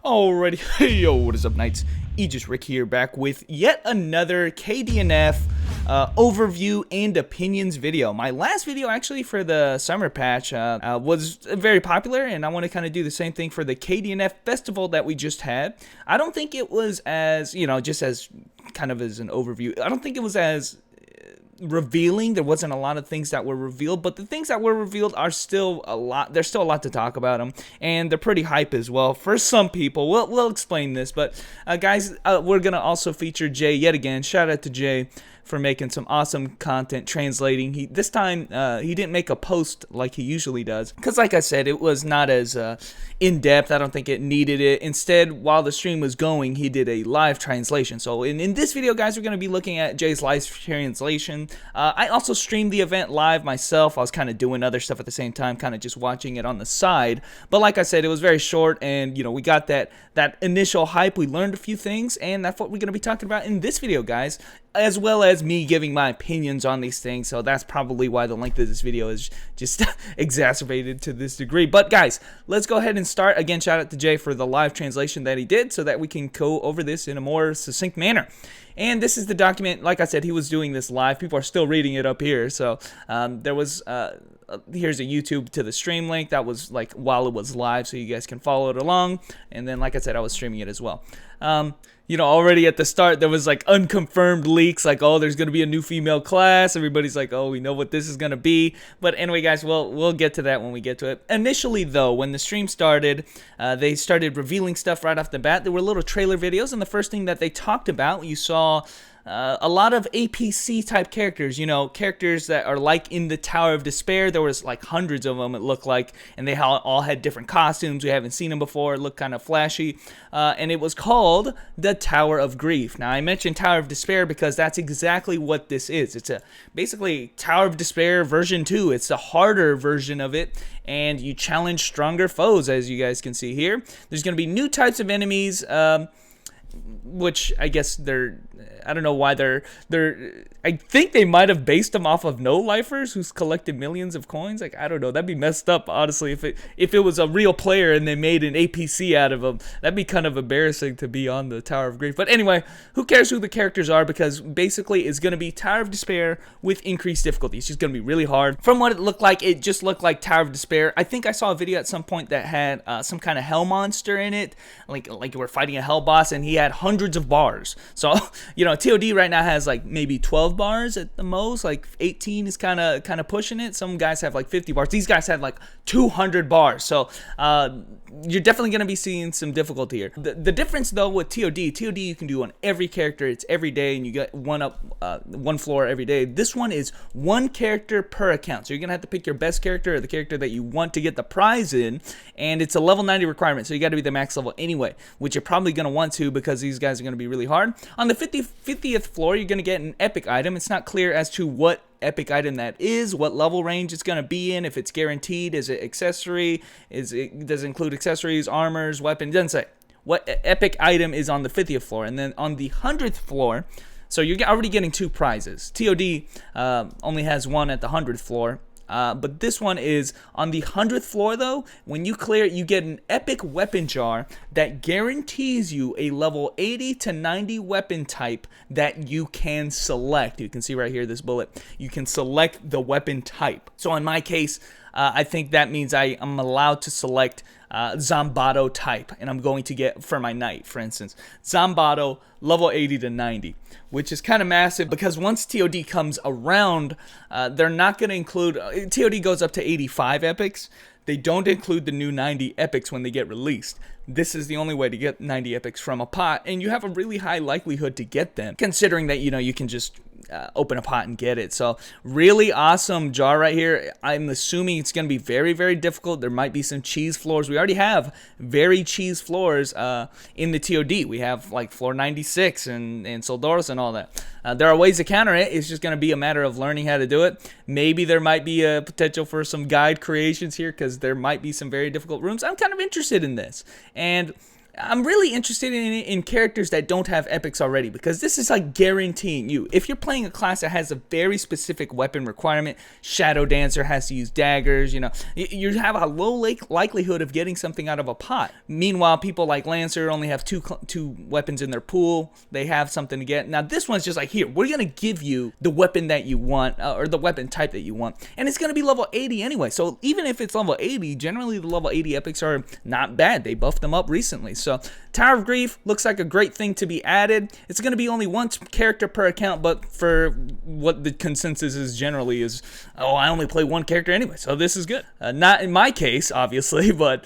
Alrighty, yo, what is up, Knights? Aegis Rick here, back with yet another KDNF overview and opinions video. My last video, actually, for the summer patch was very popular, and I want to kind of do the same thing for the KDNF festival that we just had. I don't think it was as, just as kind of as an overview, I don't think it was as revealing. There wasn't a lot of things that were revealed, but the things that were revealed are still a lot. There's still a lot to talk about them, and they're pretty hype as well for some people. We'll explain this, but guys, we're gonna also feature Jay yet again. Shout out to Jay for making some awesome content translating. This time he didn't make a post like he usually does, because like I said, it was not as in-depth. I don't think it needed it. Instead, while the stream was going, he did a live translation. So in this video, guys, we're going to be looking at Jay's live translation. I also streamed the event live myself. I was kind of doing other stuff at the same time, kind of just watching it on the side. But like I said, it was very short, and we got that initial hype. We learned a few things, and that's what we're going to be talking about in this video, guys, as well as me giving my opinions on these things. So that's probably why the length of this video is just exacerbated to this degree. But guys, let's go ahead and start. Again, shout out to Jay for the live translation that he did, so that we can go over this in a more succinct manner. And this is the document. Like I said, he was doing this live. People are still reading it up here. So there was here's a YouTube to the stream link. That was like while it was live, so you guys can follow it along. And then, like I said, I was streaming it as well. Already at the start, there was like unconfirmed leaks, like, oh, there's going to be a new female class. Everybody's like, oh, we know what this is going to be. But anyway, guys, we'll get to that when we get to it. Initially, though, when the stream started, they started revealing stuff right off the bat. There were little trailer videos, and the first thing that they talked about, you saw a lot of APC type characters, characters that are like in the Tower of Despair. There was like hundreds of them, it looked like, and they all had different costumes. We haven't seen them before. It looked kind of flashy, and it was called the Tower of Grief. Now, I mentioned Tower of Despair because that's exactly what this is. It's basically Tower of Despair version 2. It's the harder version of it, and you challenge stronger foes, as you guys can see here. There's going to be new types of enemies, which I guess I don't know why I think they might have based them off of no-lifers who's collected millions of coins. Like, I don't know, that'd be messed up, honestly, if it was a real player and they made an APC out of them. That'd be kind of embarrassing to be on the Tower of Grief. But anyway, who cares who the characters are, because basically it's going to be Tower of Despair with increased difficulty. It's just going to be really hard. From what it looked like, it just looked like Tower of Despair. I think I saw a video at some point that had some kind of hell monster in it, like we're fighting a hell boss, and he had hundreds of bars. So, TOD right now has like maybe 12 bars at the most. Like 18 is kind of pushing it. Some guys have like 50 bars. These guys had like 200 bars. So you're definitely going to be seeing some difficulty here. The difference, though, with TOD you can do on every character. It's every day, and you get one floor every day. This one is one character per account. So you're going to have to pick your best character, or the character that you want to get the prize in, and it's a level 90 requirement. So you got to be the max level anyway, which you're probably going to want to, because these guys are going to be really hard. On the 50th floor, you're going to get an epic item. It's not clear as to what epic item that is, what level range it's going to be in, if it's guaranteed, is it accessory, does it include accessories, armors, weapons. It doesn't say what epic item is on the 50th floor. And then on the 100th floor, so you're already getting two prizes. TOD only has one at the 100th floor. But this one is on the 100th floor, though. When you clear it, you get an epic weapon jar that guarantees you a level 80 to 90 weapon type that you can select. You can see right here, this bullet. You can select the weapon type. So in my case, I think that means I am allowed to select Zombato type, and I'm going to get, for my knight, for instance, Zombato level 80 to 90, which is kind of massive, because once TOD comes around, they're not going to include, TOD goes up to 85 epics. They don't include the new 90 epics when they get released. This is the only way to get 90 epics from a pot, and you have a really high likelihood to get them, considering that, you can just open a pot and get it. So really awesome jar right here. I'm assuming it's going to be very, very difficult. There might be some cheese floors. We already have very cheese floors in the TOD. We have like floor 96 and Soldoros and all that. There are ways to counter it. It's just going to be a matter of learning how to do it. Maybe there might be a potential for some guide creations here, because there might be some very difficult rooms. I'm kind of interested in this. And I'm really interested in characters that don't have epics already, because this is like guaranteeing you. If you're playing a class that has a very specific weapon requirement, Shadow Dancer has to use daggers, you know, you have a low likelihood of getting something out of a pot. Meanwhile, people like Lancer only have two weapons in their pool. They have something to get. Now this one's just like, here, we're gonna give you the weapon that you want, or the weapon type that you want, and it's gonna be level 80 anyway. So even if it's level 80, generally the level 80 epics are not bad. They buffed them up recently. So Tower of Grief looks like a great thing to be added. It's going to be only one character per account, but for what the consensus is generally is, oh, I only play one character anyway, so this is good. Not in my case, obviously, but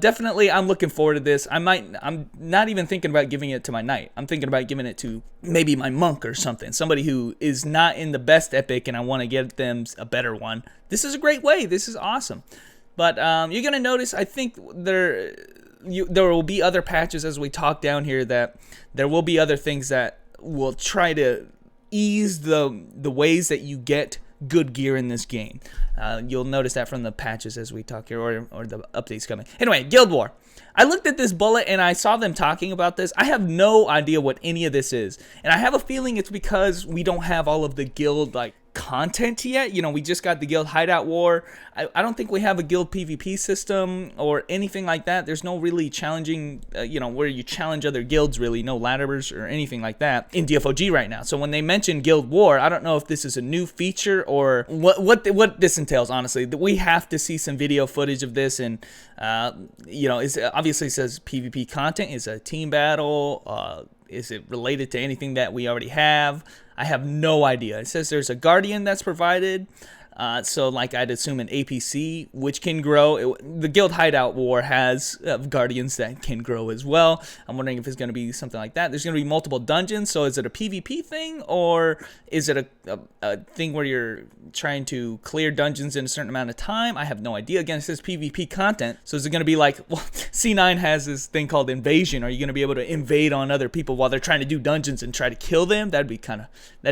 definitely I'm looking forward to this. I'm not even thinking about giving it to my knight. I'm thinking about giving it to maybe my monk or something, somebody who is not in the best epic and I want to get them a better one. This is a great way. This is awesome. But you're going to notice, I think there will be other patches as we talk down here, that there will be other things that will try to ease the ways that you get good gear in this game. You'll notice that from the patches as we talk here, or the updates coming. Anyway, Guild War. I looked at this bullet and I saw them talking about this. I have no idea what any of this is. And I have a feeling it's because we don't have all of the guild content yet. You know, we just got the guild hideout war. I don't think we have a guild PvP system or anything like that. There's no really challenging, you know, where you challenge other guilds, really. No ladders or anything like that in DFOG right now. So when they mention guild war, I don't know if this is a new feature or what this entails, honestly. We have to see some video footage of this, and you know, it obviously says PvP content. Is a team battle? Is it related to anything that we already have? I have no idea. It says there's a guardian that's provided. So like I'd assume an APC, which can grow. The Guild Hideout War has guardians that can grow as well. I'm wondering if it's going to be something like that. There's going to be multiple dungeons. So is it a PvP thing, or is it a thing where you're trying to clear dungeons in a certain amount of time? I have no idea. Again, it says PvP content. So is it going to be like, well, C9 has this thing called invasion. Are you going to be able to invade on other people while they're trying to do dungeons and try to kill them? That'd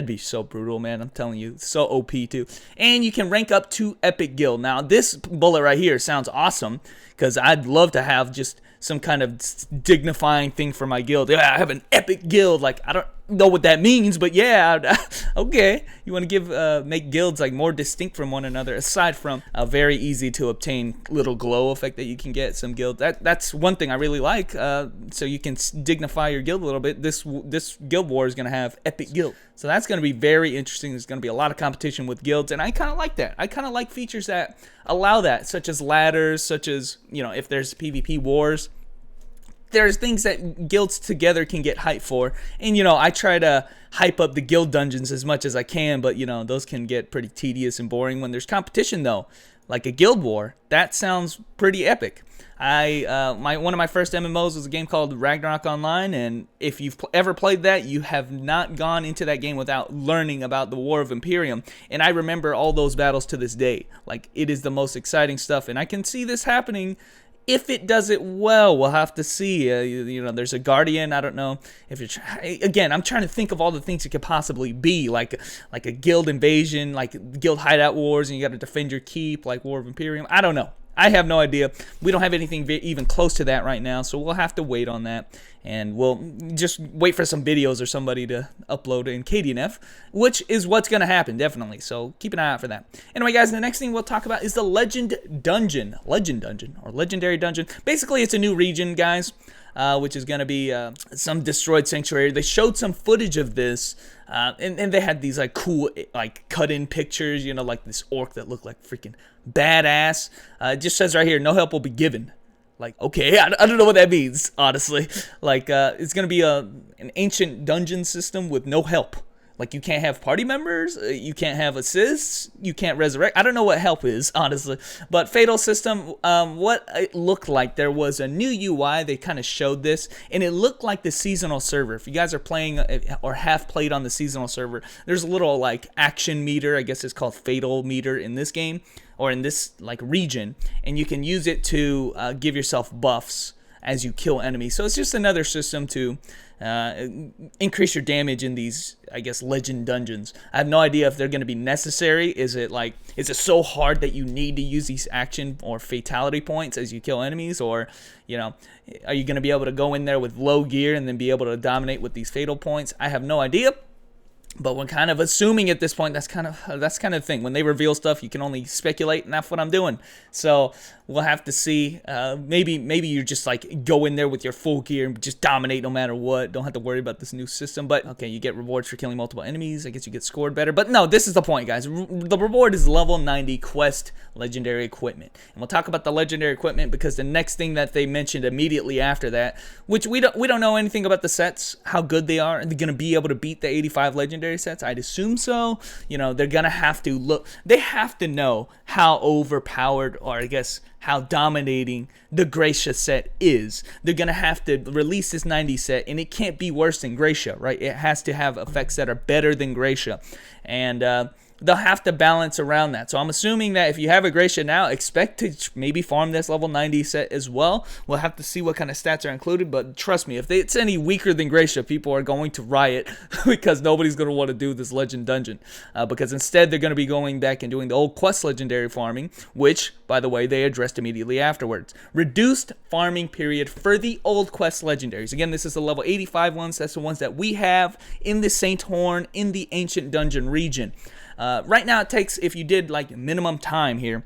be so brutal, man. I'm telling you, so OP too. And you can rank up to Epic Guild. Now, this bullet right here sounds awesome, because I'd love to have just some kind of dignifying thing for my guild. Yeah, I have an Epic Guild. Like, I don't know what that means, but yeah, okay. You want to make guilds like more distinct from one another, aside from a very easy to obtain little glow effect that you can get some guild. That's one thing I really like. So you can dignify your guild a little bit. This Guild War is going to have Epic Guild, so that's going to be very interesting. There's going to be a lot of competition with guilds, and I kind of like that. I kind of like features that allow that, such as ladders, such as, you know, if there's PvP wars, there's things that guilds together can get hype for. And, you know, I try to hype up the guild dungeons as much as I can, but, you know, those can get pretty tedious and boring when there's competition, though. Like a guild war, that sounds pretty epic. One of my first MMOs was a game called Ragnarok Online, and if you've ever played that, you have not gone into that game without learning about the War of Imperium. And I remember all those battles to this day. Like, it is the most exciting stuff, and I can see this happening. If it does it well, we'll have to see. You know, there's a guardian. I don't know if you're. Again, I'm trying to think of all the things it could possibly be, like a guild invasion, like guild hideout wars, and you got to defend your keep, like War of Imperium. I don't know. I have no idea. We don't have anything even close to that right now, so we'll have to wait on that. And we'll just wait for some videos or somebody to upload in KDNF, which is what's going to happen, definitely. So keep an eye out for that. Anyway, guys, the next thing we'll talk about is the Legend Dungeon. Legend Dungeon, or Legendary Dungeon. Basically, it's a new region, guys, which is going to be some destroyed sanctuary. They showed some footage of this, and they had these like cool like cut-in pictures, you know, like this orc that looked like freaking badass. It just says right here, no help will be given. Like, okay, I don't know what that means, honestly. Like, it's going to be an ancient dungeon system with no help. Like, you can't have party members, you can't have assists, you can't resurrect. I don't know what help is, honestly. But Fatal System, what it looked like, there was a new UI. They kind of showed this, and it looked like the seasonal server. If you guys are playing or have played on the seasonal server, there's a little, like, action meter. I guess it's called Fatal meter in this game, or in this, like, region. And you can use it to give yourself buffs as you kill enemies. So it's just another system to increase your damage in these, I guess, legend dungeons. I have no idea if they're going to be necessary. Is it so hard that you need to use these action or fatality points as you kill enemies, or are you going to be able to go in there with low gear and then be able to dominate with these fatal points? I have no idea. But we're kind of assuming at this point. That's kind of the thing. When they reveal stuff, you can only speculate, and that's what I'm doing. So we'll have to see. Maybe you just like go in there with your full gear and just dominate no matter what. Don't have to worry about this new system. But okay, you get rewards for killing multiple enemies. I guess you get scored better. But no, this is the point, guys. The reward is level 90 quest legendary equipment, and we'll talk about the legendary equipment because the next thing that they mentioned immediately after that, which we don't know anything about the sets, how good they are. Are they going to be able to beat the 85 legendary sets? I'd assume so. They're gonna have to look. They have to know how overpowered, or I guess how dominating the Gracia set is. They're gonna have to release this 90 set, and it can't be worse than Gracia, right? It has to have effects that are better than Gracia, and they'll have to balance around that. So I'm assuming that if you have a Gracia now, expect to maybe farm this level 90 set as well. We'll have to see what kind of stats are included, but trust me, if it's any weaker than Gracia, people are going to riot because nobody's going to want to do this legend dungeon. Because instead, they're going to be going back and doing the old quest legendary farming, which, by the way, they addressed immediately afterwards. Reduced farming period for the old quest legendaries. Again, this is the level 85 ones. That's the ones that we have in the Saint Horn, in the Ancient Dungeon region. Right now it takes, if you did like minimum time here,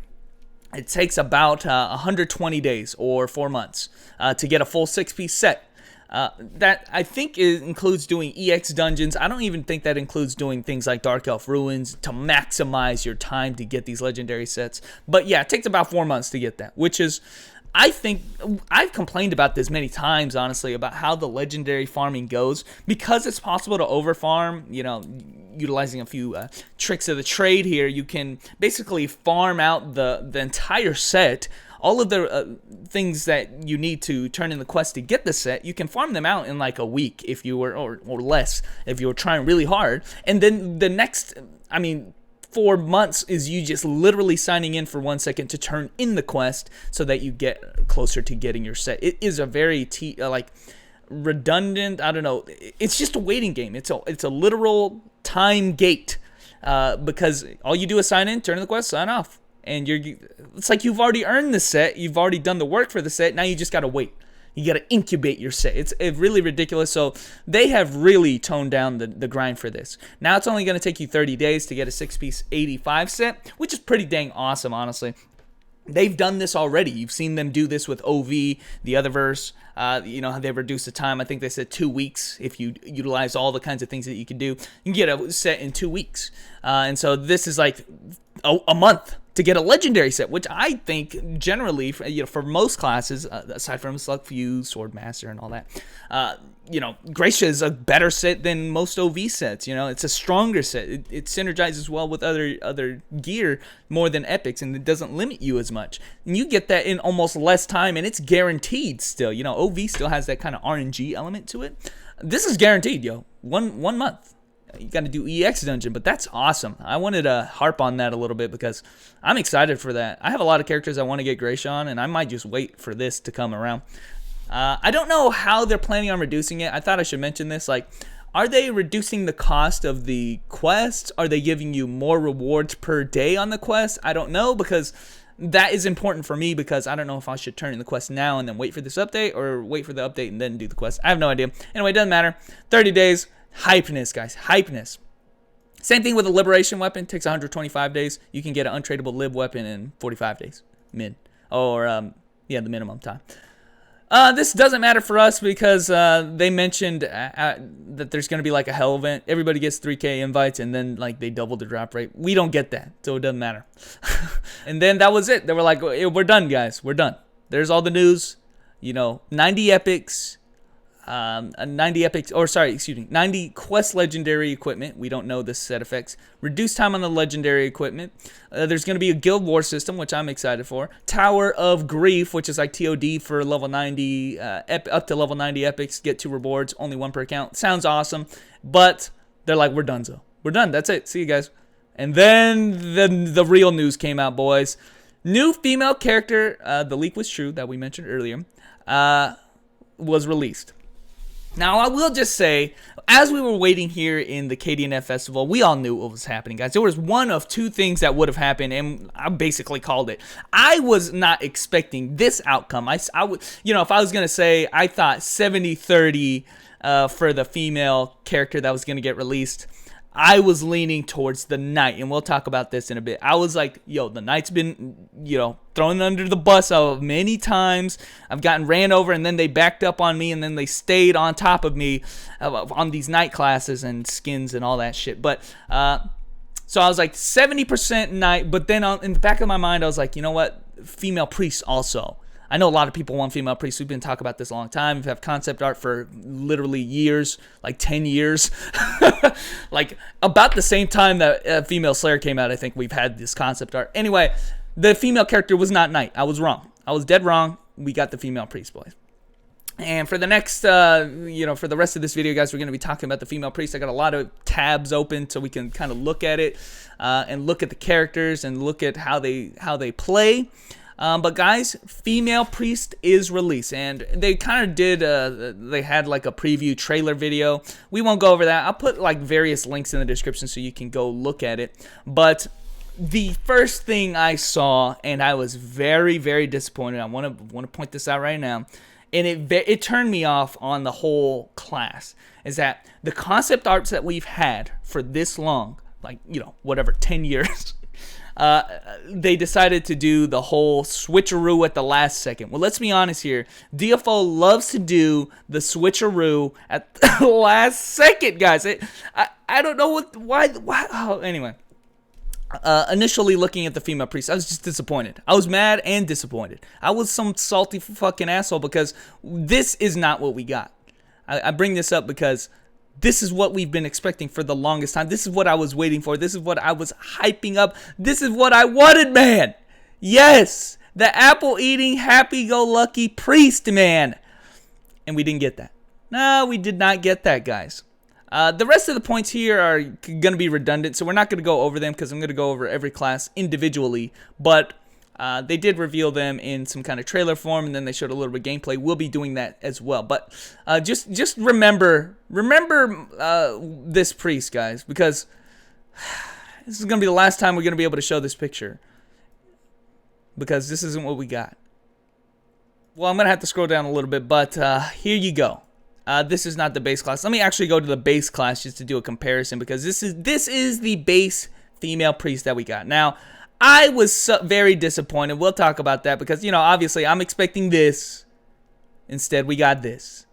it takes about 120 days or 4 months to get a full 6-piece set. That I think includes doing EX dungeons. I don't even think that includes doing things like Dark Elf Ruins to maximize your time to get these legendary sets. But yeah, it takes about 4 months to get that, which is, I think, I've complained about this many times, honestly, about how the legendary farming goes. Because it's possible to overfarm, utilizing a few tricks of the trade here, you can basically farm out the entire set. All of the things that you need to turn in the quest to get the set, you can farm them out in like a week if you were, or less, if you were trying really hard. And then the next, 4 months is you just literally signing in for 1 second to turn in the quest so that you get closer to getting your set. It is a very redundant, I don't know, it's just a waiting game. It's a literal time gate because all you do is sign in, turn in the quest, sign off, and it's like you've already earned the set, you've already done the work for the set, now you just gotta wait. You got to incubate your set. It's really ridiculous. So they have really toned down the grind for this. Now it's only going to take you 30 days to get a 6-piece 85 set, which is pretty dang awesome, honestly. They've done this already. You've seen them do this with OV, the other verse. They've reduced the time. I think they said 2 weeks. If you utilize all the kinds of things that you can do, you can get a set in 2 weeks. And so this is like a month to get a legendary set, which I think generally, for most classes, aside from Slug Fuse, Sword Master, and all that, Gracia is a better set than most OV sets. It's a stronger set. It synergizes well with other gear more than epics, and it doesn't limit you as much. And you get that in almost less time, and it's guaranteed still. OV still has that kind of RNG element to it. This is guaranteed, yo. One month. You got to do EX dungeon, but that's awesome. I wanted to harp on that a little bit because I'm excited for that. I have a lot of characters I want to get Gracia on, and I might just wait for this to come around. I don't know how they're planning on reducing it. I thought I should mention this. Are they reducing the cost of the quests? Are they giving you more rewards per day on the quest? I don't know, because that is important for me, because I don't know if I should turn in the quest now and then wait for this update, or wait for the update and then do the quest. I have no idea. Anyway, it doesn't matter. 30 days. Hypeness, guys. Hypeness. Same thing with a liberation weapon. Takes 125 days. You can get an untradeable lib weapon in 45 days. The minimum time. This doesn't matter for us because they mentioned that there's going to be like a hell event. Everybody gets 3K invites, and then they double the drop rate. We don't get that, so it doesn't matter. And then that was it. They were like, we're done, guys. We're done. There's all the news. 90 epics. 90 quest legendary equipment. We don't know the set effects. Reduced time on the legendary equipment. There's going to be a guild war system, which I'm excited for. Tower of Grief, which is like TOD for level 90, up to level 90 epics. Get 2 rewards, only 1 per account. Sounds awesome, but they're like, we're done, so we're done. That's it. See you guys. And then the real news came out, boys. New female character. The leak was true that we mentioned earlier. was released. Now, I will just say, as we were waiting here in the KDNF festival, we all knew what was happening, guys. There was one of two things that would have happened, and I basically called it. I was not expecting this outcome. I would, you know, if I was going to say, I thought 70-30 for the female character that was going to get released, I was leaning towards the Knight, and we'll talk about this in a bit. I was like, yo, the Knight's been, you know, thrown under the bus many times. I've gotten ran over, and then they backed up on me, and then they stayed on top of me on these Knight classes and skins and all that shit. But, so I was like 70% Knight, but then in the back of my mind, I was like, you know what? Female Priest also. I know a lot of people want female priests. We've been talking about this a long time. We've had concept art for literally years, like 10 years. Like about the same time that Female Slayer came out, I think we've had this concept art. Anyway, the female character was not Knight. I was wrong. I was dead wrong. We got the female priest, boys. And for the next, you know, for the rest of this video, guys, we're going to be talking about the female priest. I got a lot of tabs open so we can kind of look at it and look at the characters and look at how they play. But guys, Female Priest is released, and they kind of did, they had like a preview trailer video. We won't go over that. I'll put like various links in the description so you can go look at it. But the first thing I saw, and I was very, very disappointed. I want to point this out right now, and it turned me off on the whole class, is that the concept arts that we've had for this long, like, you know, whatever, 10 years, they decided to do the whole switcheroo at the last second. Well, let's be honest here. DFO loves to do the switcheroo at the last second, guys. I don't know why. Oh, anyway. Initially looking at the female priest, I was just disappointed. I was mad and disappointed. I was some salty fucking asshole because this is not what we got. I bring this up because this is what we've been expecting for the longest time. This is what I was waiting for. This is what I was hyping up. This is what I wanted, man. Yes, the apple-eating, happy-go-lucky priest, man. And we didn't get that. No, we did not get that, guys. The rest of the points here are going to be redundant, so we're not going to go over them because I'm going to go over every class individually. But they did reveal them in some kind of trailer form, and then they showed a little bit of gameplay. We'll be doing that as well. But just remember this priest, guys, because this is going to be the last time we're going to be able to show this picture, because this isn't what we got. Well, I'm going to have to scroll down a little bit, but here you go. This is not the base class. Let me actually go to the base class just to do a comparison, because this is the base female priest that we got. Now, I was very disappointed. We'll talk about that because, you know, obviously I'm expecting this. Instead, we got this.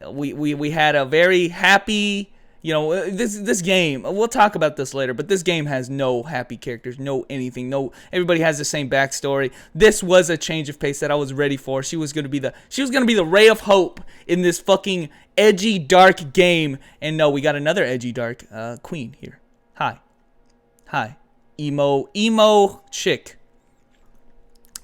We had a very happy, you know, this game. We'll talk about this later, but this game has no happy characters, no anything, no. Everybody has the same backstory. This was a change of pace that I was ready for. She was gonna be the ray of hope in this fucking edgy, dark game. And no, we got another edgy, dark queen here. Hi. Emo chick.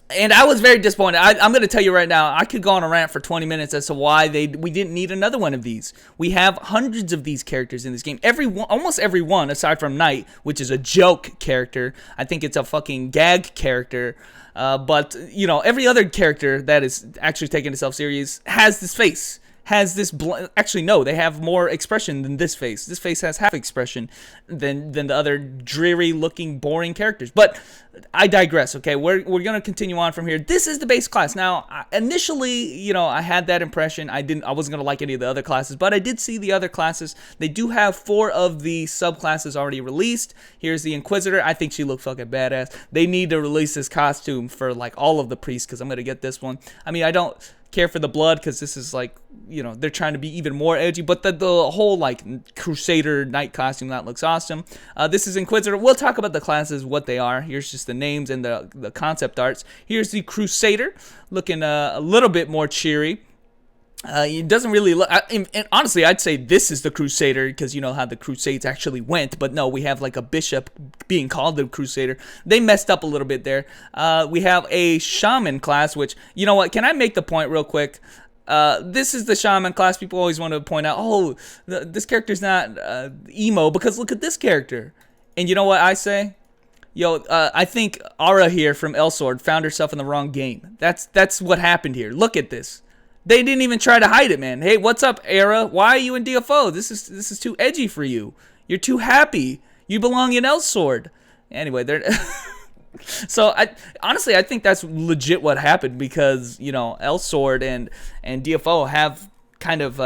And I was very disappointed. I'm going to tell you right now, I could go on a rant for 20 minutes as to why we didn't need another one of these. We have hundreds of these characters in this game. Almost every one, aside from Knight, which is a joke character. I think it's a fucking gag character. But, you know, every other character that is actually taking itself serious has this face. Has this actually no, they have more expression than this face. This face has half expression than the other dreary looking boring characters. But I digress. Okay, we're gonna continue on from here. This is the base class. Now, initially, you know, I had that impression. I wasn't gonna like any of the other classes, but I did see the other classes. They do have 4 of the subclasses already released. Here's the Inquisitor. I think she looked fucking badass. They need to release this costume for like all of the priests because I'm gonna get this one. I mean, I don't care for the blood because this is like, you know, they're trying to be even more edgy, but the whole like Crusader Knight costume, that looks awesome. This is Inquisitor. We'll talk about the classes, what they are. Here's just the names and the concept arts. Here's the Crusader, looking a little bit more cheery. It doesn't really look, and honestly, I'd say this is the Crusader because you know how the Crusades actually went, but no, we have like a bishop being called the Crusader. They messed up a little bit there. We have a Shaman class, which, you know what, can I make the point real quick? This is the Shaman class. People always want to point out, oh, this character's not emo because look at this character. And you know what I say? Yo, I think Ara here from Elsword found herself in the wrong game. That's what happened here. Look at this. They didn't even try to hide it, man. Hey, what's up, Era? Why are you in DFO? This is too edgy for you. You're too happy. You belong in Elsword. Anyway, they're so honestly I think that's legit what happened, because you know Elsword and DFO have kind of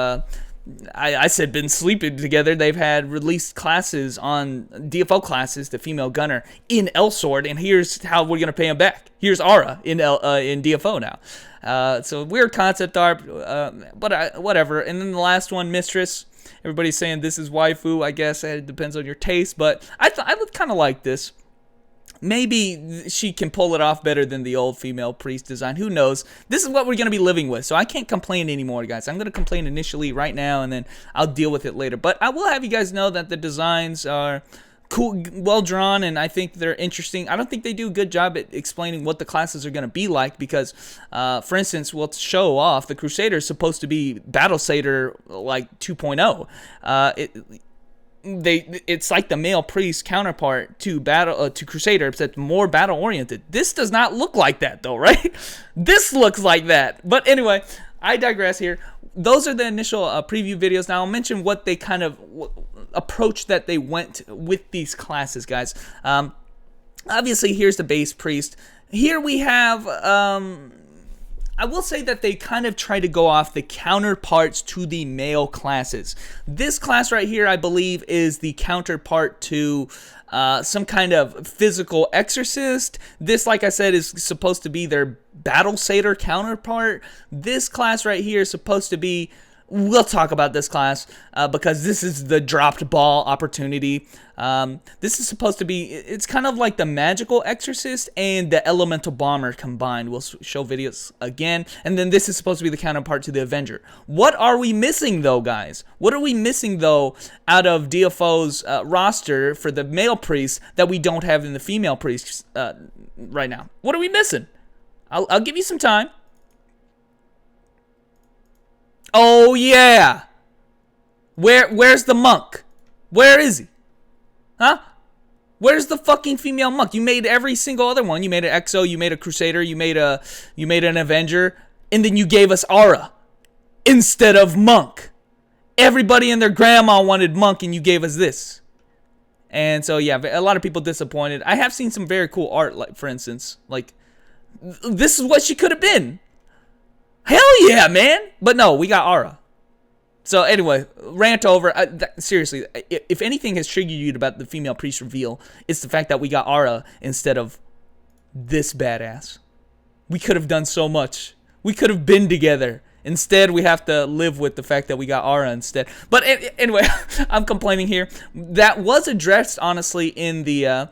I said been sleeping together. They've had released classes on DFO classes, the female gunner in Elsword, and here's how we're gonna pay him back. Here's Aura in DFO now. So weird concept art, but whatever. And then the last one, Mistress. Everybody's saying this is waifu. I guess it depends on your taste, but I would kind of like this. Maybe she can pull it off better than the old female priest design. Who knows? This is what we're going to be living with, so I can't complain anymore, guys. I'm going to complain initially right now, and then I'll deal with it later. But I will have you guys know that the designs are cool, well drawn, and I think they're interesting. I don't think they do a good job at explaining what the classes are going to be like, because, for instance, we'll show off the Crusader is supposed to be Battle Satyr like 2.0. It's like the male priest counterpart to Crusader, except more battle oriented. This does not look like that though, right? This looks like that. But anyway, I digress here. Those are the initial preview videos. Now I'll mention what they kind of approach that they went with these classes, guys. Obviously, here's the base priest. Here we have I will say that they kind of try to go off the counterparts to the male classes. This class right here, I believe, is the counterpart to some kind of physical exorcist. This, like I said, is supposed to be their battle satyr counterpart. This class right here is supposed to be... We'll talk about this class because this is the dropped ball opportunity. This is supposed to be, it's kind of like the magical exorcist and the elemental bomber combined. We'll show videos again. And then this is supposed to be the counterpart to the Avenger. What are we missing though, guys? What are we missing though out of DFO's roster for the male priests that we don't have in the female priests right now? What are we missing? I'll give you some time. Oh yeah. Where's the monk? Where is he? Huh? Where's the fucking female monk? You made every single other one. You made an EXO, you made a Crusader, you made an Avenger, and then you gave us Aura instead of monk. Everybody and their grandma wanted monk, and you gave us this. And so yeah, a lot of people disappointed. I have seen some very cool art, like for instance, like this is what she could have been. Hell yeah, man! But no, we got Aura. So anyway, rant over. Seriously, if anything has triggered you about the female priest reveal, it's the fact that we got Aura instead of this badass. We could have done so much. We could have been together. Instead, we have to live with the fact that we got Aura instead. But anyway, I'm complaining here. That was addressed, honestly, in the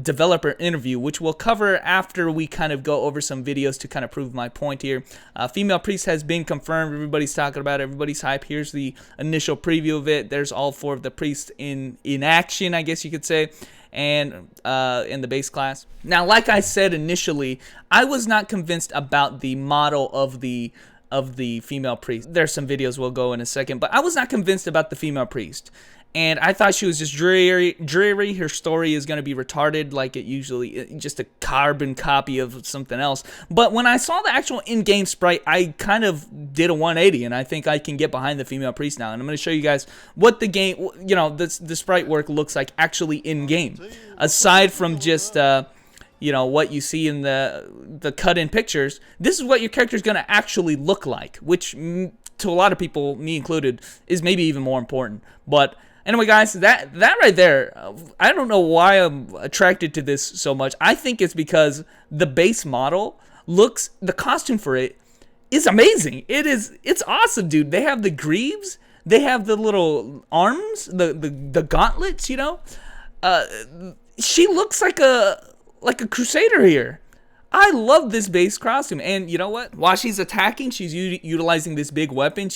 developer interview, which we'll cover after we kind of go over some videos to kind of prove my point here. Female priest has been confirmed. Everybody's talking about it. Everybody's hype. Here's the initial preview of it. There's all 4 of the priests in action, I guess you could say, and in the base class. Now, like I said initially, I was not convinced about the model of the female priest. There's some videos we'll go in a second, but I was not convinced about the female priest. And I thought she was just dreary. Her story is going to be retarded like it usually, just a carbon copy of something else. But when I saw the actual in-game sprite, I kind of did a 180, and I think I can get behind the female priest now. And I'm going to show you guys what the game, you know, the sprite work looks like actually in-game. Aside from just, you know, what you see in the cut-in pictures, this is what your character is going to actually look like, which to a lot of people, me included, is maybe even more important. But anyway, guys, that right there, I don't know why I'm attracted to this so much. I think it's because the base model looks, the costume for it is amazing. It's awesome, dude. They have the greaves, they have the little arms, the gauntlets, you know. She looks like a Crusader here. I love this base costume, and you know what? While she's attacking, she's utilizing this big weapon.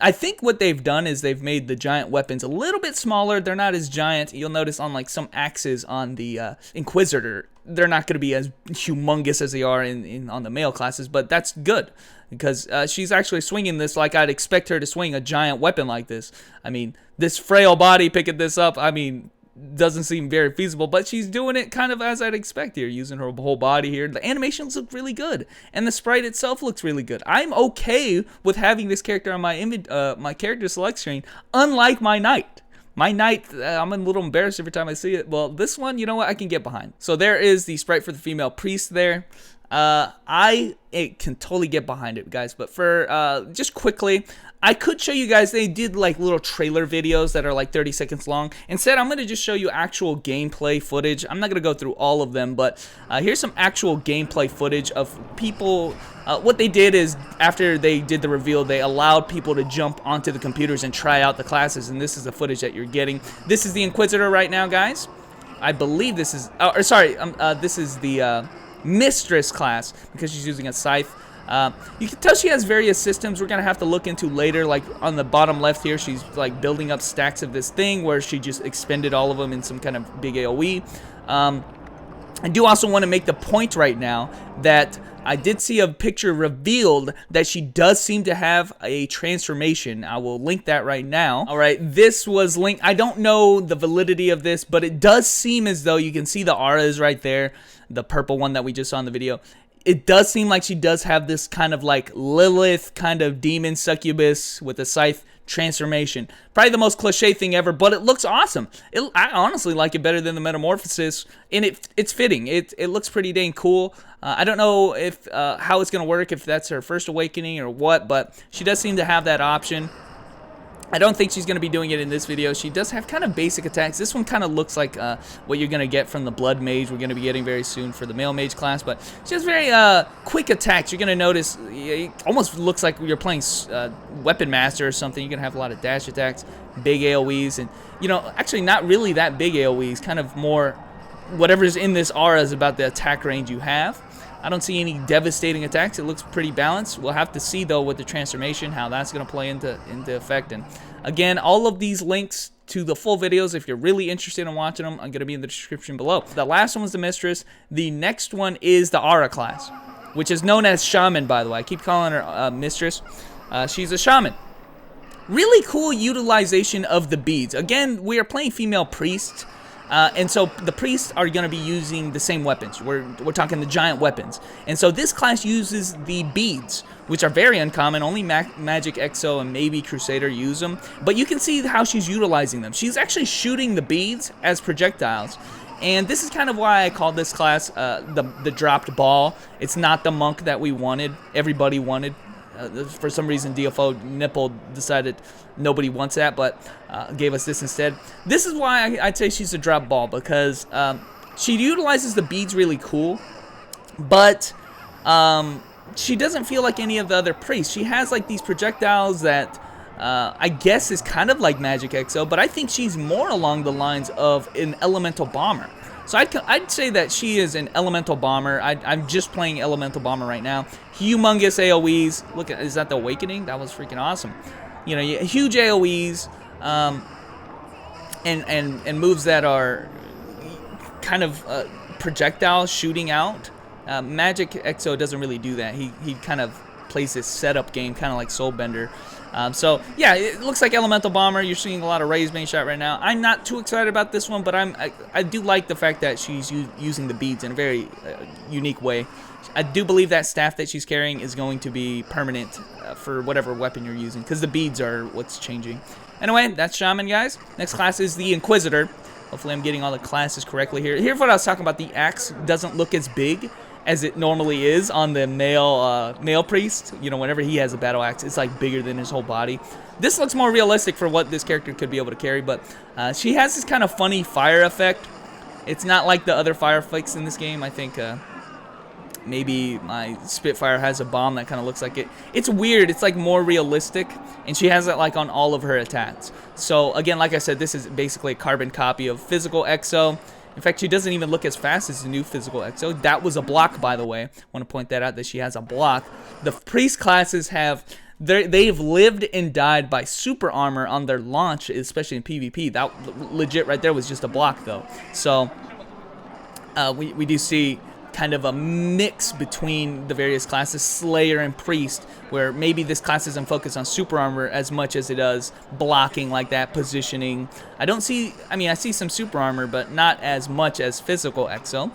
I think what they've done is they've made the giant weapons a little bit smaller. They're not as giant. You'll notice on like some axes on the Inquisitor, they're not going to be as humongous as they are on the male classes, but that's good because she's actually swinging this like I'd expect her to swing a giant weapon like this. I mean, this frail body picking this up, I mean, doesn't seem very feasible, but she's doing it kind of as I'd expect here, using her whole body here. The animations look really good, and the sprite itself looks really good. I'm okay with having this character on my my character select screen, unlike my knight. My knight, I'm a little embarrassed every time I see it. Well, this one, you know what, I can get behind. So there is the sprite for the female priest there. I can totally get behind it, guys. But for just quickly, I could show you guys, they did like little trailer videos that are like 30 seconds long. Instead, I'm going to just show you actual gameplay footage. I'm not going to go through all of them, but here's some actual gameplay footage of people. What they did is, after they did the reveal, they allowed people to jump onto the computers and try out the classes, and this is the footage that you're getting. This is the Inquisitor right now, guys. I believe this is, this is the Mistress class, because she's using a scythe. You can tell she has various systems we're gonna have to look into later. Like on the bottom left here, she's like building up stacks of this thing where she just expended all of them in some kind of big AoE. I do also want to make the point right now that I did see a picture revealed that she does seem to have a transformation. I will link that right now. All right, this was linked. I don't know the validity of this, but it does seem as though you can see the auras right there, the purple one that we just saw in the video. It does seem like she does have this kind of like Lilith kind of demon succubus with a scythe transformation. Probably the most cliche thing ever, but it looks awesome. I honestly like it better than the Metamorphosis, and it's fitting. It looks pretty dang cool. I don't know if how it's gonna work, if that's her first awakening or what, but she does seem to have that option. I don't think she's going to be doing it in this video. She does have kind of basic attacks. This one kind of looks like what you're going to get from the Blood Mage we're going to be getting very soon for the Male Mage class, but she has very quick attacks. You're going to notice it almost looks like you're playing Weapon Master or something. You're going to have a lot of dash attacks, big AoEs, and, you know, actually not really that big AoEs, kind of more whatever's in this aura is about the attack range you have. I don't see any devastating attacks. It looks pretty balanced. We'll have to see, though, with the transformation, how that's going to play into effect. And, again, all of these links to the full videos, if you're really interested in watching them, I'm going to be in the description below. The last one was the Mistress. The next one is the Aura class, which is known as Shaman, by the way. I keep calling her Mistress. She's a Shaman. Really cool utilization of the beads. Again, we are playing female priests. And so the priests are going to be using the same weapons. We're talking the giant weapons. And so this class uses the beads, which are very uncommon. Only Magic Exo and maybe Crusader use them. But you can see how she's utilizing them. She's actually shooting the beads as projectiles. And this is kind of why I called this class the dropped ball. It's not the monk that we wanted, everybody wanted. For some reason, DFO Nipple decided nobody wants that, but gave us this instead. This is why I'd say she's a drop ball, because she utilizes the beads really cool, but she doesn't feel like any of the other priests. She has like these projectiles that I guess is kind of like Magic Exo, but I think she's more along the lines of an elemental bomber. So I'd say that she is an elemental bomber. I'm just playing elemental bomber right now. Humongous AoEs. Look at, is that the awakening? That was freaking awesome. You know, huge AoEs, and moves that are kind of projectiles shooting out. Magic Exo doesn't really do that. He kind of plays this setup game, kind of like Soulbender. So yeah, it looks like elemental bomber. You're seeing a lot of rays being shot right now. I'm not too excited about this one, but I do like the fact that she's using the beads in a very unique way. I do believe that staff that she's carrying is going to be permanent for whatever weapon you're using, because the beads are what's changing. Anyway, that's Shaman, guys. Next class is the Inquisitor. Hopefully I'm getting all the classes correctly here. Here's what I was talking about. The axe doesn't look as big as it normally is on the male priest. You know, whenever he has a battle axe, it's like bigger than his whole body. This looks more realistic for what this character could be able to carry, but she has this kind of funny fire effect. It's not like the other fire effects in this game. I think maybe my Spitfire has a bomb that kind of looks like it. It's weird. It's like more realistic, and she has it like on all of her attacks. So again, like I said, this is basically a carbon copy of physical Exo. In fact, she doesn't even look as fast as the new physical Exo. That was a block, by the way. I want to point that out, that she has a block. The priest classes have, they've lived and died by super armor on their launch, especially in PvP. That legit right there was just a block, though. So we do see kind of a mix between the various classes, Slayer and Priest, where maybe this class isn't focused on super armor as much as it does blocking like that, positioning. I see some super armor, but not as much as physical exo.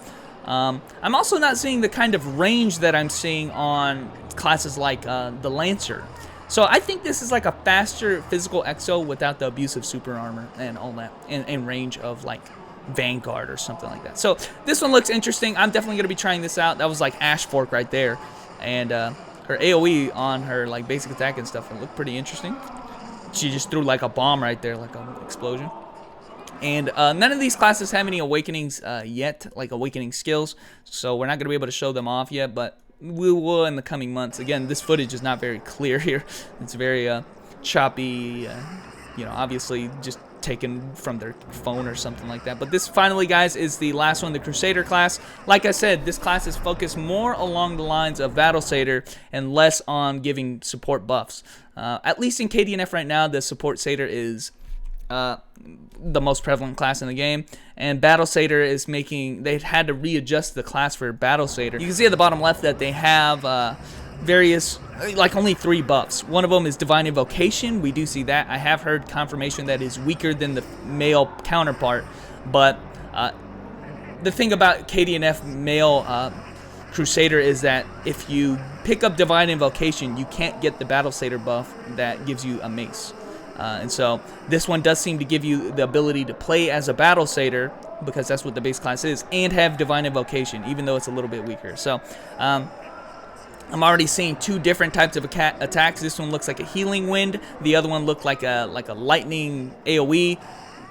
I'm also not seeing the kind of range that I'm seeing on classes like the Lancer. So I think this is like a faster physical exo without the abusive super armor and all that, and range of like Vanguard or something like that. So this one looks interesting. I'm definitely going to be trying this out. That was like Ash Fork right there. And her AoE on her like basic attack and stuff, it looked pretty interesting. She just threw like a bomb right there, like an explosion. And none of these classes have any awakenings yet, like awakening skills. So we're not going to be able to show them off yet, but we will in the coming months. Again, this footage is not very clear here. It's very choppy, obviously just taken from their phone or something like that. But this finally, guys, is the last one, the Crusader class. Like I said, this class is focused more along the lines of Battle Satyr and less on giving support buffs. At least in KDNF right now, the support Satyr is the most prevalent class in the game, and Battle Satyr is they've had to readjust the class for Battle Satyr. You can see at the bottom left that they have various, like only 3 buffs. One of them is Divine Invocation. We do see that. I have heard confirmation that is weaker than the male counterpart, but the thing about KDNF male Crusader is that if you pick up Divine Invocation, you can't get the Battle Satyr buff that gives you a mace. And so this one does seem to give you the ability to play as a Battle Satyr, because that's what the base class is, and have Divine Invocation, even though it's a little bit weaker. So I'm already seeing 2 different types of attacks. This one looks like a Healing Wind. The other one looked like a Lightning AoE.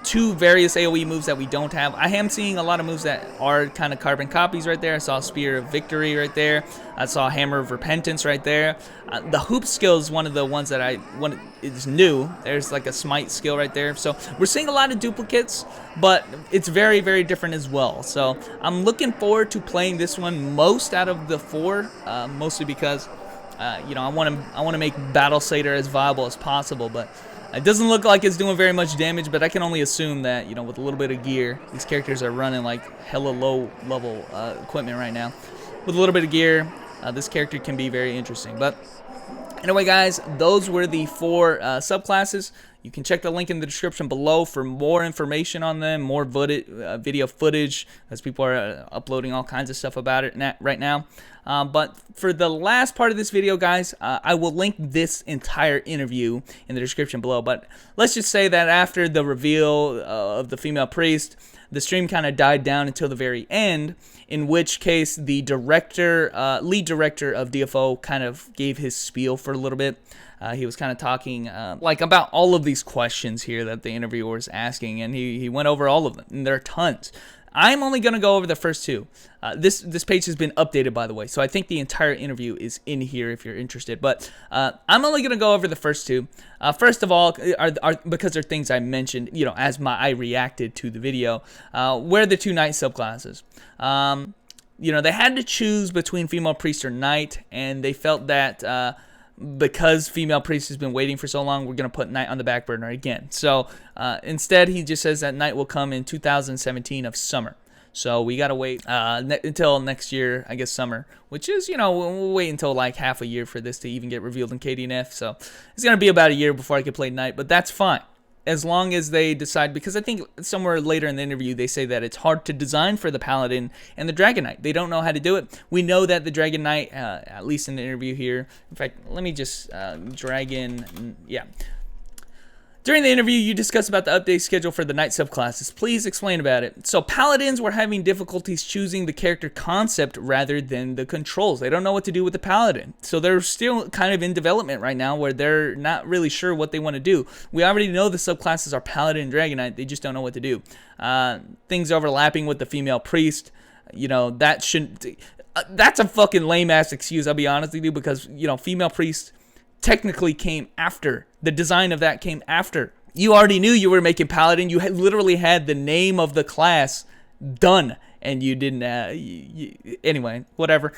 2 various AoE moves that we don't have. I am seeing a lot of moves that are kind of carbon copies right there. I saw Spear of Victory right there. I saw Hammer of Repentance right there. The Hoop skill is one of the ones that is new. There's like a Smite skill right there. So we're seeing a lot of duplicates, but it's very, very different as well. So I'm looking forward to playing this one most out of the 4, mostly because I want to make Battle Satyr as viable as possible, but it doesn't look like it's doing very much damage, but I can only assume that, with a little bit of gear, these characters are running like hella low level equipment right now. With a little bit of gear, this character can be very interesting. But anyway, guys, those were the 4 subclasses. You can check the link in the description below for more information on them, more video footage, as people are uploading all kinds of stuff about it right now. But for the last part of this video, guys, I will link this entire interview in the description below. But let's just say that after the reveal of the female priest, the stream kind of died down until the very end, in which case the lead director of DFO kind of gave his spiel for a little bit. He was kind of talking like about all of these questions here that the interviewer was asking, and he went over all of them, and there are tons. I'm only going to go over the first 2. This page has been updated, by the way, so I think the entire interview is in here if you're interested. But I'm only going to go over the first 2. First of all, because they're things I mentioned, as I reacted to the video, were the 2 knight subclasses. They had to choose between female priest or knight, and they felt that because female priest has been waiting for so long, we're going to put knight on the back burner again. So instead, he just says that knight will come in 2017 of summer. So we got to wait until next year, I guess summer, which is, we'll wait until like half a year for this to even get revealed in KDNF. So it's going to be about a year before I can play knight, but that's fine. As long as they decide, because I think somewhere later in the interview they say that it's hard to design for the Paladin and the Dragon Knight. They don't know how to do it. We know that the Dragon Knight, at least in the interview here, in fact, let me just, yeah. During the interview, you discussed about the update schedule for the Knight subclasses. Please explain about it. So Paladins were having difficulties choosing the character concept rather than the controls. They don't know what to do with the Paladin. So they're still kind of in development right now where they're not really sure what they want to do. We already know the subclasses are Paladin and Dragon Knight. They just don't know what to do. Things overlapping with the female priest, that shouldn't... that's a fucking lame-ass excuse, I'll be honest with you, because, female priest technically came after. The design of that came after. You already knew you were making Paladin. You literally had the name of the class done, and you didn't. Anyway, whatever.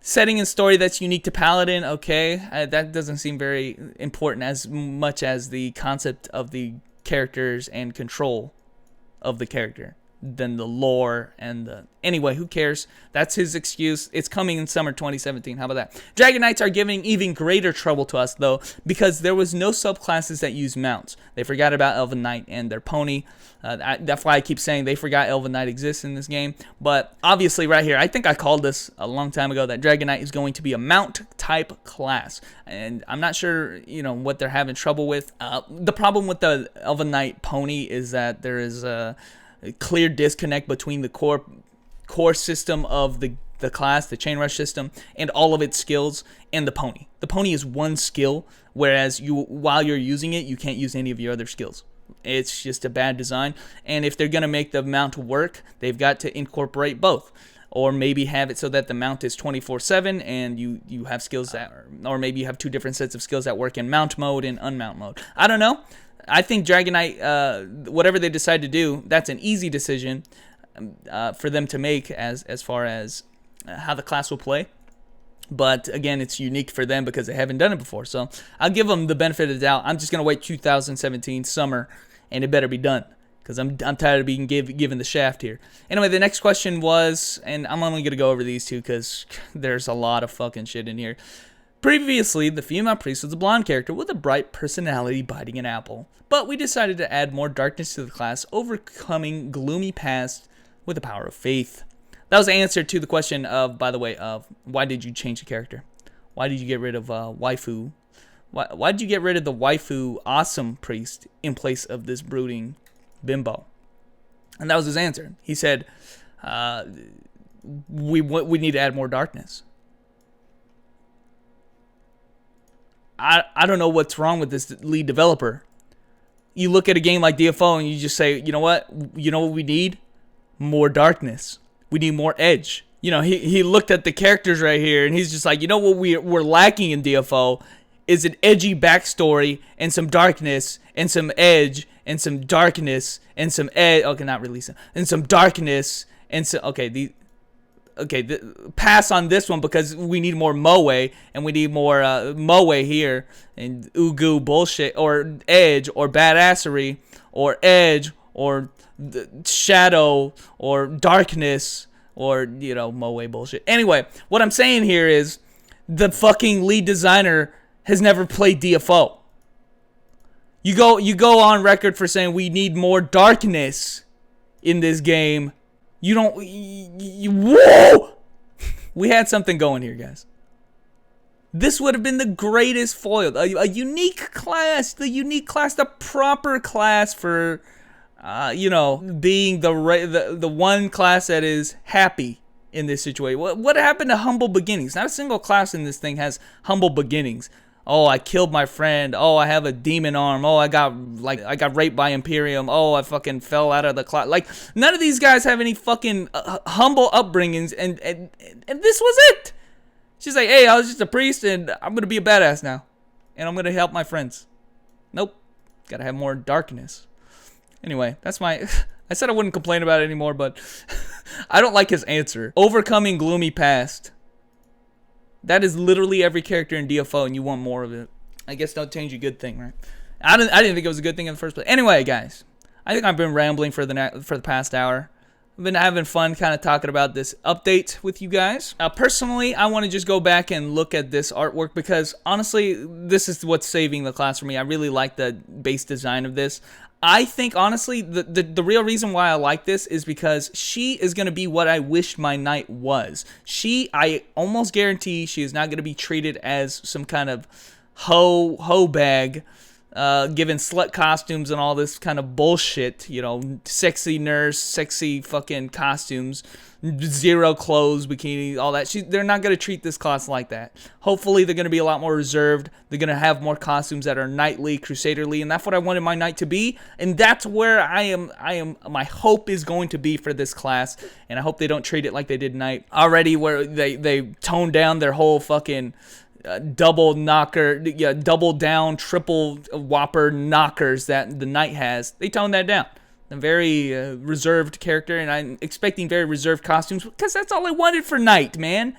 Setting and story that's unique to Paladin. Okay, that doesn't seem very important as much as the concept of the characters and control of the character. than the lore and the... Anyway, who cares? That's his excuse. It's coming in summer 2017. How about that? Dragon Knights are giving even greater trouble to us, though, because there was no subclasses that use mounts. They forgot about Elven Knight and their pony. That's why I keep saying they forgot Elven Knight exists in this game. But obviously right here, I think I called this a long time ago, that Dragon Knight is going to be a mount-type class. And I'm not sure, you know, what they're having trouble with. The problem with the Elven Knight pony is that there is a clear disconnect between the core system of the class, the chain rush system, and all of its skills, and the pony. The pony is one skill, whereas while you're using it, you can't use any of your other skills. It's just a bad design, and if they're going to make the mount work, they've got to incorporate both. Or maybe have it so that the mount is 24/7 and you have skills that, or maybe you have two different sets of skills that work in mount mode and unmount mode. I don't know. I think Dragon Knight, whatever they decide to do, that's an easy decision for them to make as far as how the class will play. But again, it's unique for them because they haven't done it before. So I'll give them the benefit of the doubt. I'm just going to wait 2017 summer, and it better be done, because I'm tired of being given the shaft here. Anyway, the next question was, and I'm only going to go over these two because there's a lot of fucking shit in here. Previously, the female priest was a blonde character with a bright personality biting an apple. But we decided to add more darkness to the class, overcoming gloomy past with the power of faith. That was the answer to the question of, by the way, of why did you change the character? Why did you get rid of waifu? Why did you get rid of the waifu awesome priest in place of this brooding bimbo? And that was his answer. He said, we need to add more darkness. I don't know what's wrong with this lead developer. You look at a game like DFO and you just say, you know what? You know what we need? More darkness. We need more edge. You know, he looked at the characters right here and he's just like, you know what we're lacking in DFO is an edgy backstory and some darkness and some edge and some darkness and some edge. Okay, not really some. And some darkness and so pass on this one because we need more moe and we need more moe here and ugu bullshit or edge or badassery or edge or shadow or darkness or, you know, moe bullshit. Anyway, what I'm saying here is the fucking lead designer has never played DFO. You go on record for saying we need more darkness in this game. You don't... whoa! We had something going here, guys. This would have been the greatest foil. A unique class. The proper class for... you know, being the one class that is happy in this situation. What happened to humble beginnings? Not a single class in this thing has humble beginnings. Oh, I killed my friend. Oh, I have a demon arm. Oh, I got raped by Imperium. Oh, I fucking fell out of the class. Like, none of these guys have any fucking humble upbringings, and this was it. She's like, hey, I was just a priest, and I'm gonna be a badass now, and I'm gonna help my friends. Nope, gotta have more darkness. Anyway, that's my... I said I wouldn't complain about it anymore, but I don't like his answer. Overcoming gloomy past. That is literally every character in DFO, and you want more of it. I guess don't change a good thing, right? I didn't think it was a good thing in the first place. Anyway, guys, I think I've been rambling for the past hour. I've been having fun kind of talking about this update with you guys. Personally, I want to just go back and look at this artwork because, honestly, this is what's saving the class for me. I really like the base design of this. I think, honestly, the real reason why I like this is because she is going to be what I wished my knight was. I almost guarantee she is not going to be treated as some kind of hoe bag, given slut costumes and all this kind of bullshit, you know, sexy nurse, sexy fucking costumes, zero clothes, bikini, all that. They're not going to treat this class like that. Hopefully, they're going to be a lot more reserved. They're going to have more costumes that are knightly, crusaderly, and that's what I wanted my knight to be. And that's where my hope is going to be for this class. And I hope they don't treat it like they did knight already, where they toned down their whole fucking double knocker, double down, triple whopper knockers that the knight has. They toned that down. A very reserved character, and I'm expecting very reserved costumes because that's all I wanted for knight, man.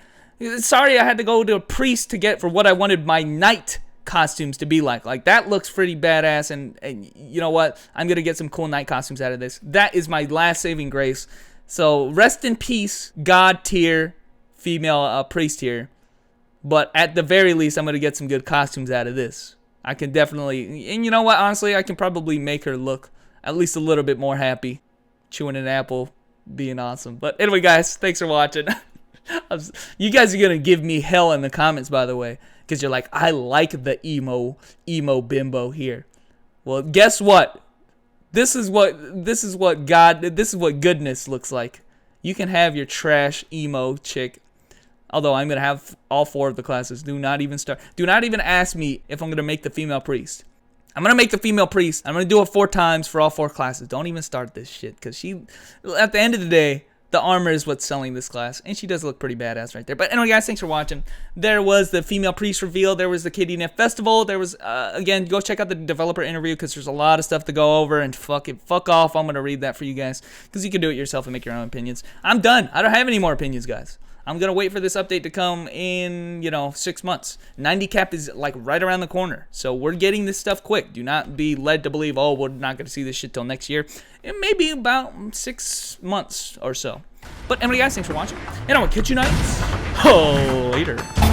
Sorry I had to go to a priest to get for what I wanted my knight costumes to be like. Like, that looks pretty badass, and you know what? I'm gonna get some cool knight costumes out of this. That is my last saving grace. So rest in peace, god tier, female priest tier. But at the very least, I'm gonna get some good costumes out of this. I can definitely, and you know what? Honestly, I can probably make her look at least a little bit more happy, chewing an apple, being awesome. But anyway, guys, thanks for watching. You guys are gonna give me hell in the comments, by the way, because you're like, I like the emo bimbo here. Well, guess what? This is what goodness looks like. You can have your trash emo chick. Although I'm gonna have all 4 of the classes. Do not even ask me if I'm gonna make the female priest. I'm gonna make the female priest. I'm gonna do it 4 times for all 4 classes. Don't even start this shit, because she, at the end of the day, the armor is what's selling this class, and she does look pretty badass right there. But anyway, guys, thanks for watching. There was the female priest reveal. There was the KDNF festival. There was, again, go check out the developer interview, because there's a lot of stuff to go over, and fuck off. I'm going to read that for you guys, because you can do it yourself and make your own opinions. I'm done. I don't have any more opinions, guys. I'm going to wait for this update to come in, 6 months. 90 cap is, like, right around the corner. So we're getting this stuff quick. Do not be led to believe, oh, we're not going to see this shit till next year. It may be about 6 months or so. But anyway, guys, thanks for watching. And I will catch you nights later.